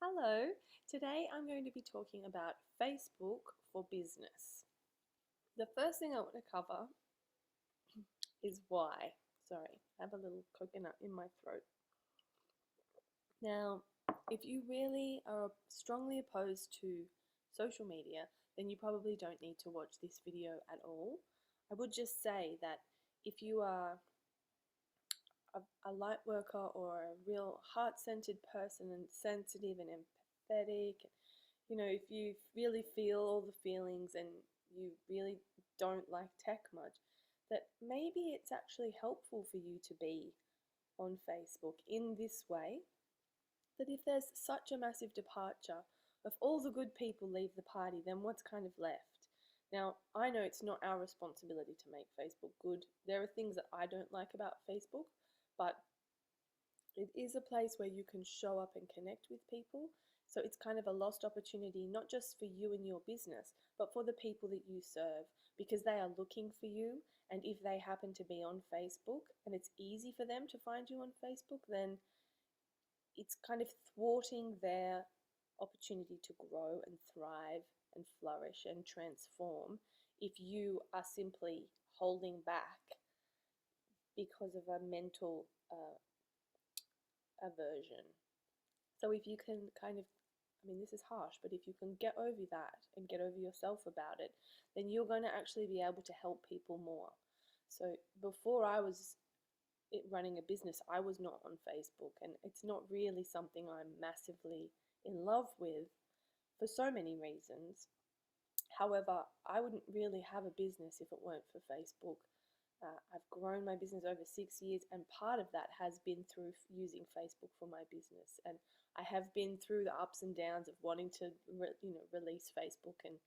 Hello, today I'm going to be talking about Facebook for business. The first thing I want to cover is why. Sorry, I have a little coconut in my throat. Now, if you really are strongly opposed to social media, then you probably don't need to watch this video at all. I would just say that if you are a light worker or a real heart-centered person and sensitive and empathetic, if you really feel all the feelings and you really don't like tech much, that maybe it's actually helpful for you to be on Facebook in this way. That if there's such a massive departure of all the good people leave the party, then what's kind of left? Now, I know it's not our responsibility to make Facebook good. There are things that I don't like about Facebook, but it is a place where you can show up and connect with people. So it's kind of a lost opportunity, not just for you and your business, but for the people that you serve, because they are looking for you. And if they happen to be on Facebook and it's easy for them to find you on Facebook, then it's kind of thwarting their opportunity to grow and thrive and flourish and transform if you are simply holding back because of a mental aversion. So if you can this is harsh, but if you can get over that and get over yourself about it, then you're going to actually be able to help people more. So before I was running a business, I was not on Facebook, and it's not really something I'm massively in love with for so many reasons. However, I wouldn't really have a business if it weren't for Facebook. I've grown my business over 6 years, and part of that has been through using Facebook for my business. And I have been through the ups and downs of wanting to, release Facebook and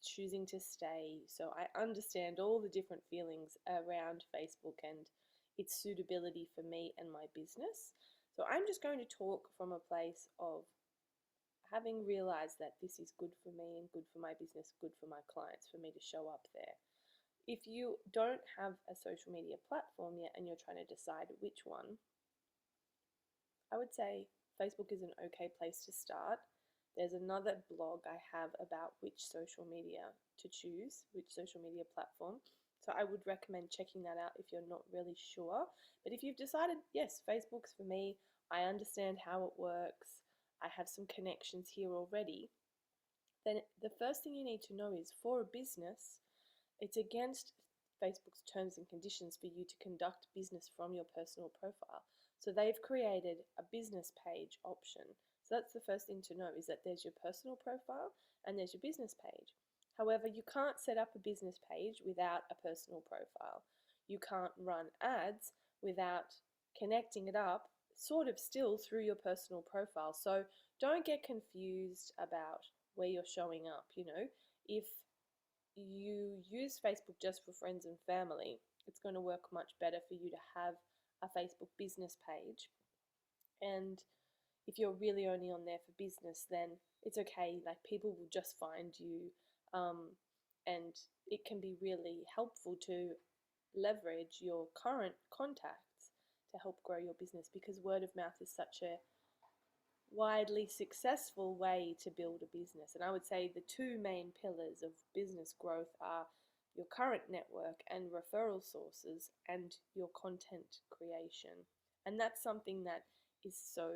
choosing to stay. So I understand all the different feelings around Facebook and its suitability for me and my business. So I'm just going to talk from a place of having realized that this is good for me and good for my business, good for my clients, for me to show up there. If you don't have a social media platform yet and you're trying to decide which one, I would say Facebook is an okay place to start. There's another blog I have about which social media to choose, which social media platform. So I would recommend checking that out if you're not really sure. But if you've decided, yes, Facebook's for me, I understand how it works, I have some connections here already, then the first thing you need to know is for a business, it's against Facebook's terms and conditions for you to conduct business from your personal profile. So they've created a business page option. So that's the first thing to know, is that there's your personal profile and there's your business page. However, you can't set up a business page without a personal profile. You can't run ads without connecting it up, sort of still through your personal profile. So don't get confused about where you're showing up. If you use Facebook just for friends and family, it's going to work much better for you to have a Facebook business page. And if you're really only on there for business, then it's okay. Like, people will just find you, and it can be really helpful to leverage your current contacts to help grow your business, because word of mouth is such a widely successful way to build a business. And I would say the two main pillars of business growth are your current network and referral sources, and your content creation. And that's something that is so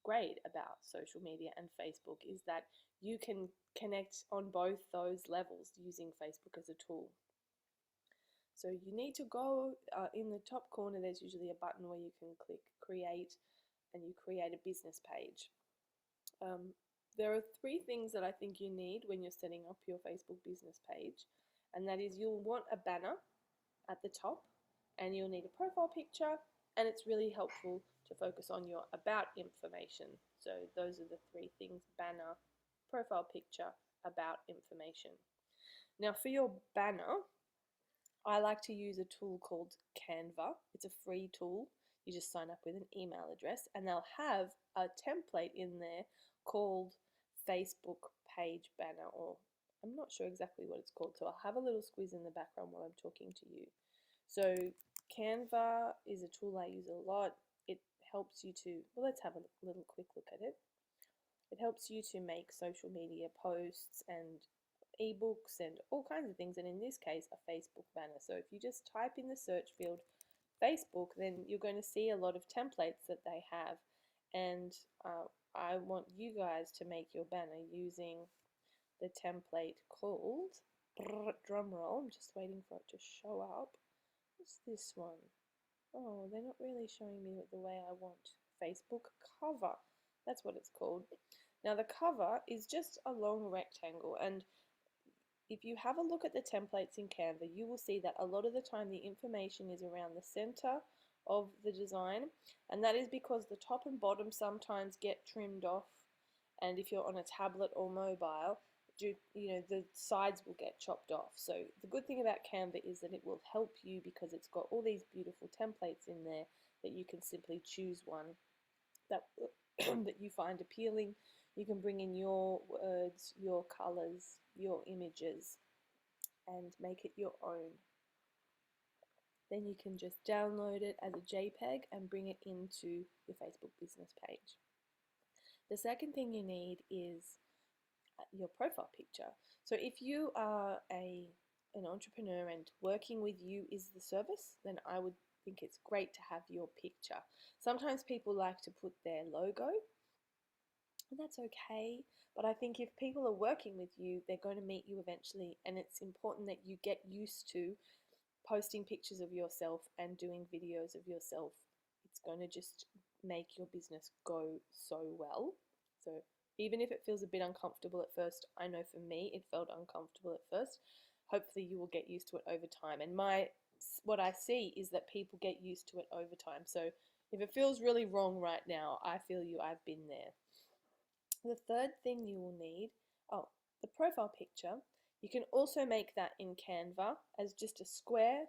great about social media and Facebook, is that you can connect on both those levels using Facebook as a tool. So you need to go in the top corner, there's usually a button where you can click create, and you create a business page. There are three things that I think you need when you're setting up your Facebook business page, and that is, you'll want a banner at the top, and you'll need a profile picture, and it's really helpful to focus on your about information. So those are the three things: banner, profile picture, about information. Now for your banner, I like to use a tool called Canva. It's a free tool. You just sign up with an email address, and they'll have a template in there called Facebook page banner, or I'm not sure exactly what it's called, so I'll have a little squeeze in the background while I'm talking to you. So Canva is a tool I use a lot. It helps you to, well, let's have a little quick look at it. It helps you to make social media posts and ebooks and all kinds of things, and in this case, a Facebook banner. So if you just type in the search field Facebook, then you're going to see a lot of templates that they have, and I want you guys to make your banner using the template called, drum roll, I'm just waiting for it to show up. What's this one? Oh, they're not really showing me the way I want. Facebook cover, that's what it's called. Now the cover is just a long rectangle, and if you have a look at the templates in Canva, you will see that a lot of the time the information is around the center of the design, and that is because the top and bottom sometimes get trimmed off, and if you're on a tablet or mobile, the sides will get chopped off. So the good thing about Canva is that it will help you because it's got all these beautiful templates in there that you can simply choose one that that you find appealing. You can bring in your words, your colors, your images, and make it your own. Then you can just download it as a JPEG and bring it into your Facebook business page. The second thing you need is your profile picture. So if you are an entrepreneur and working with you is the service, then I would think it's great to have your picture. Sometimes people like to put their logo, and that's okay, but I think if people are working with you, they're going to meet you eventually, and it's important that you get used to posting pictures of yourself and doing videos of yourself. It's going to just make your business go so well. So even if it feels a bit uncomfortable at first, I know for me it felt uncomfortable at first. Hopefully you will get used to it over time. And what I see is that people get used to it over time. So if it feels really wrong right now, I feel you, I've been there. The third thing you will need, the profile picture. You can also make that in Canva as just a square.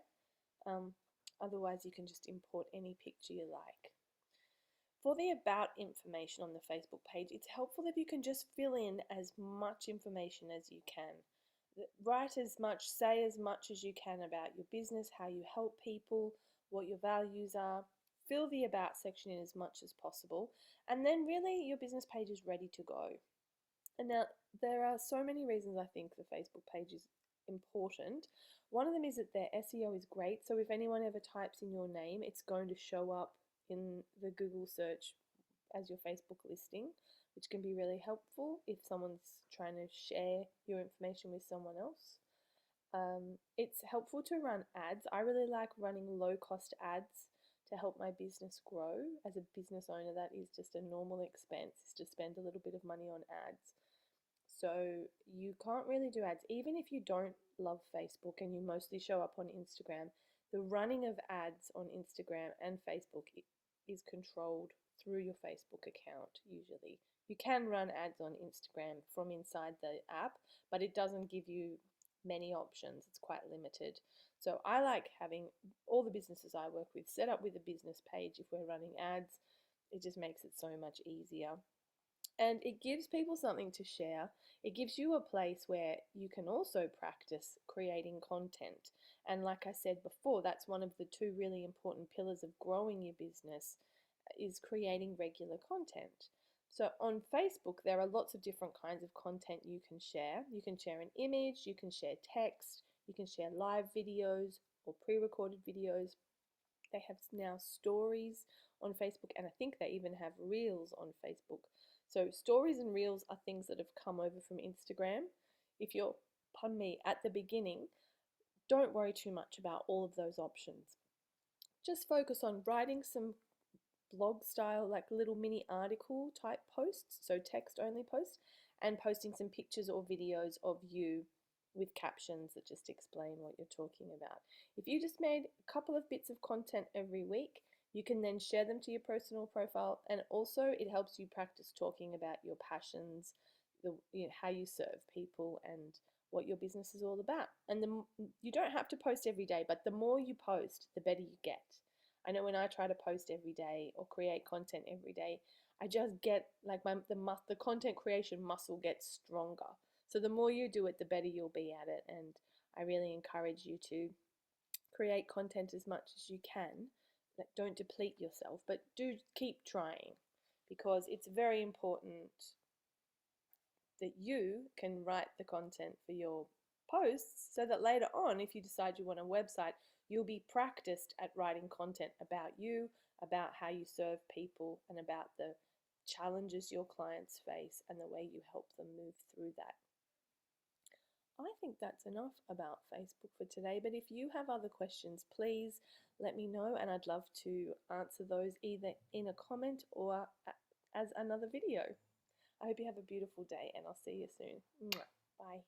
Otherwise, you can just import any picture you like. For the about information on the Facebook page, it's helpful if you can just fill in as much information as you can. Write as much, say as much as you can about your business, how you help people, what your values are. Fill the about section in as much as possible, and then really your business page is ready to go. And now there are so many reasons I think the Facebook page is important. One of them is that their SEO is great, so if anyone ever types in your name, it's going to show up in the Google search as your Facebook listing, which can be really helpful if someone's trying to share your information with someone else. It's helpful to run ads. I really like running low-cost ads to help my business grow. As a business owner, that is just a normal expense, to spend a little bit of money on ads. So you can't really do ads. Even if you don't love Facebook and you mostly show up on Instagram, the running of ads on Instagram and Facebook is controlled through your Facebook account usually. You can run ads on Instagram from inside the app, but it doesn't give you many options. It's quite limited. So I like having all the businesses I work with set up with a business page if we're running ads. It just makes it so much easier. And it gives people something to share. It gives you a place where you can also practice creating content. And like I said before, that's one of the two really important pillars of growing your business is creating regular content. So on Facebook, there are lots of different kinds of content you can share. You can share an image, you can share text, you can share live videos or pre-recorded videos. They have now stories on Facebook, and I think they even have reels on Facebook. So stories and reels are things that have come over from Instagram. If you're, pardon me, at the beginning, don't worry too much about all of those options. Just focus on writing some blog style, like little mini article type posts, so text only posts, and posting some pictures or videos of you with captions that just explain what you're talking about. If you just made a couple of bits of content every week, you can then share them to your personal profile, and also it helps you practice talking about your passions, how you serve people, and what your business is all about. And you don't have to post every day, but the more you post, the better you get. I know when I try to post every day or create content every day, I just get like the content creation muscle gets stronger. So the more you do it, the better you'll be at it. And I really encourage you to create content as much as you can. don't deplete yourself, but do keep trying, because it's very important that you can write the content for your posts so that later on, if you decide you want a website, you'll be practiced at writing content about you, about how you serve people, and about the challenges your clients face and the way you help them move through that. I think that's enough about Facebook for today, but if you have other questions, please let me know, and I'd love to answer those either in a comment or as another video. I hope you have a beautiful day, and I'll see you soon. Bye.